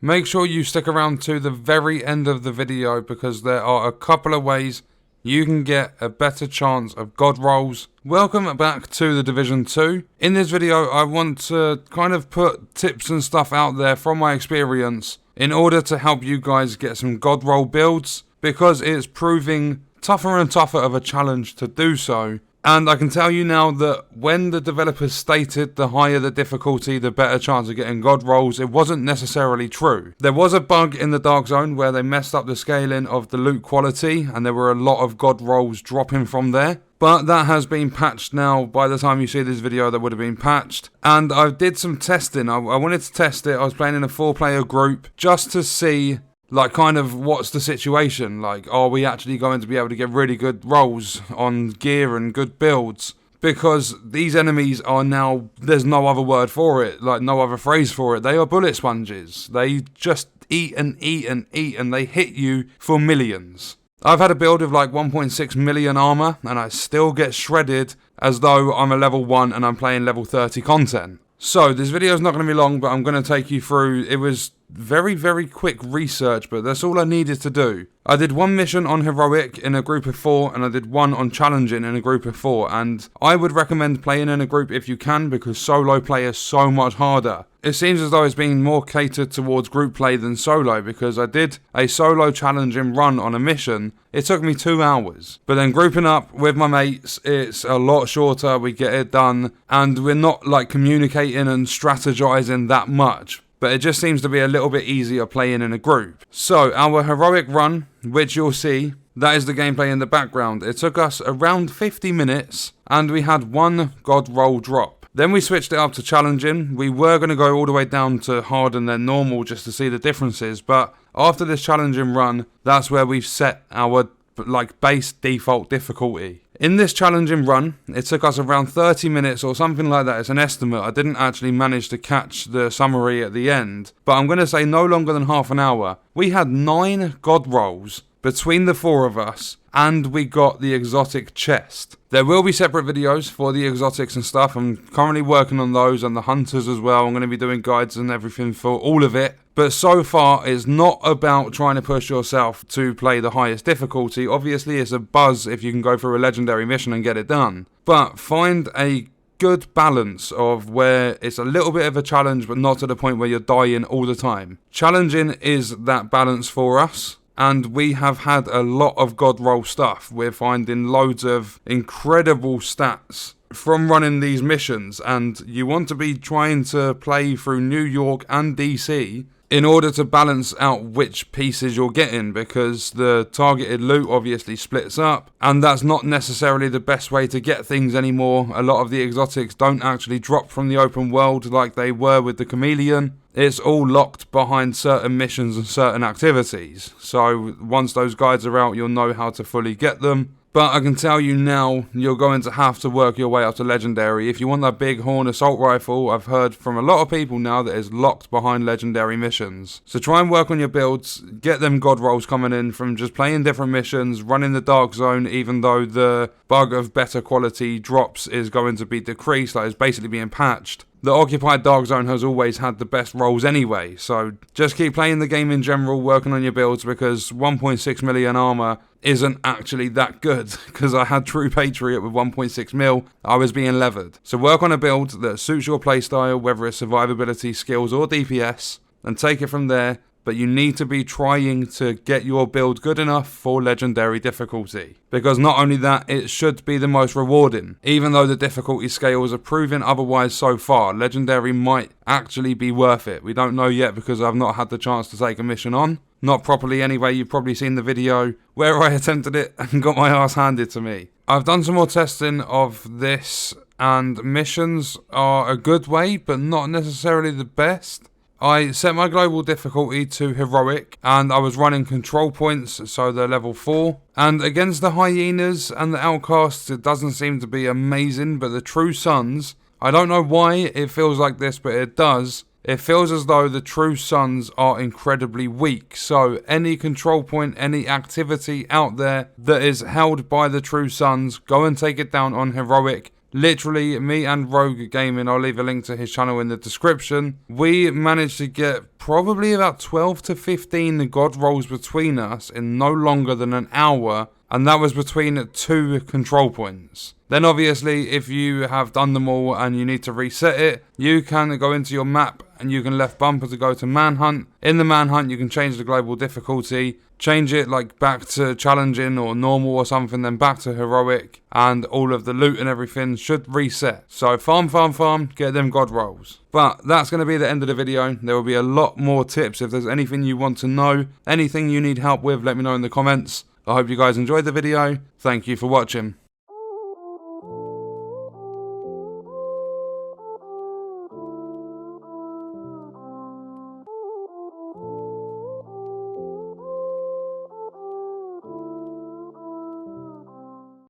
Make sure you stick around to the very end of the video because there are a couple of ways you can get a better chance of god rolls. Welcome back to the Division 2. In this video I want to kind of put tips and stuff out there from my experience in order to help you guys get some god roll builds, because it's proving tougher and tougher of a challenge to do so. And I can tell you now that when the developers stated the higher the difficulty, the better chance of getting god rolls, it wasn't necessarily true. There was a bug in the Dark Zone where they messed up the scaling of the loot quality and there were a lot of god rolls dropping from there. But that has been patched now. By the time you see this video, that would have been patched. And I did some testing. I wanted to test it. I was playing in a 4-player group just to see, like, kind of what's the situation. Like, are we actually going to be able to get really good rolls on gear and good builds? Because these enemies are now, there's no other word for it, like no other phrase for it. They are bullet sponges. They just eat and eat and eat and they hit you for millions. I've had a build of like 1.6 million armor and I still get shredded as though I'm a level 1 and I'm playing level 30 content. So this video is not going to be long, but I'm going to take you through. It was very quick research, but that's all I needed to do. I did one mission on heroic in a group of 4 and I did one on challenging in a group of 4, and I would recommend playing in a group if you can, because solo play is so much harder. It seems as though it's being more catered towards group play than solo, because I did a solo challenging run on a mission. It took me 2 hours, but then grouping up with my mates, it's a lot shorter. We get it done and we're not like communicating and strategizing that much. But it just seems to be a little bit easier playing in a group. So our heroic run, which you'll see, that is the gameplay in the background. It took us around 50 minutes and we had 1 god roll drop. Then we switched it up to challenging. We were going to go all the way down to hard and then normal just to see the differences. But after this challenging run, that's where we've set our like base default difficulty. In this challenging run, it took us around 30 minutes or something like that. It's an estimate. I didn't actually manage to catch the summary at the end, but I'm going to say no longer than half an hour. We had 9 god rolls between the 4 of us, and we got the exotic chest. There will be separate videos for the exotics and stuff. I'm currently working on those and the hunters as well. I'm going to be doing guides and everything for all of it. But so far, it's not about trying to push yourself to play the highest difficulty. Obviously, it's a buzz if you can go through a legendary mission and get it done. But find a good balance of where it's a little bit of a challenge, but not to the point where you're dying all the time. Challenging is that balance for us. And we have had a lot of god roll stuff. We're finding loads of incredible stats from running these missions. And you want to be trying to play through New York and DC in order to balance out which pieces you're getting, because the targeted loot obviously splits up, and that's not necessarily the best way to get things anymore. A lot of the exotics don't actually drop from the open world like they were with the chameleon. It's all locked behind certain missions and certain activities, so once those guides are out, you'll know how to fully get them. But I can tell you now, you're going to have to work your way up to legendary. If you want that big horn assault rifle, I've heard from a lot of people now that it's locked behind legendary missions. So try and work on your builds, get them god rolls coming in from just playing different missions, running the Dark Zone, even though the bug of better quality drops is going to be decreased, like it's basically being patched. The occupied Dark Zone has always had the best rolls anyway, so just keep playing the game in general, working on your builds, because 1.6 million armor isn't actually that good, because I had True Patriot with 1.6 mil, I was being levered. So work on a build that suits your playstyle, whether it's survivability, skills or DPS, and take it from there. But you need to be trying to get your build good enough for legendary difficulty. Because not only that, it should be the most rewarding. Even though the difficulty scales are proving otherwise so far, legendary might actually be worth it. We don't know yet because I've not had the chance to take a mission on. Not properly anyway. You've probably seen the video where I attempted it and got my ass handed to me. I've done some more testing of this, and missions are a good way, but not necessarily the best. I set my global difficulty to heroic, and I was running control points, so they're level 4. And against the hyenas and the outcasts, it doesn't seem to be amazing, but the true sons, I don't know why it feels like this, but it does. It feels as though the true sons are incredibly weak, so any control point, any activity out there that is held by the true sons, go and take it down on heroic, Literally, me and Rogue Gaming, I'll leave a link to his channel in the description. We managed to get probably about 12 to 15 god rolls between us in no longer than an hour, and that was between 2 control points. Then obviously, if you have done them all and you need to reset it, you can go into your map and you can left bumper to go to Manhunt. In the Manhunt, you can change the global difficulty, change it like back to challenging or normal or something, then back to heroic, and all of the loot and everything should reset. So farm, get them god rolls. But that's going to be the end of the video. There will be a lot more tips. If there's anything you want to know, anything you need help with, let me know in the comments. I hope you guys enjoyed the video. Thank you for watching.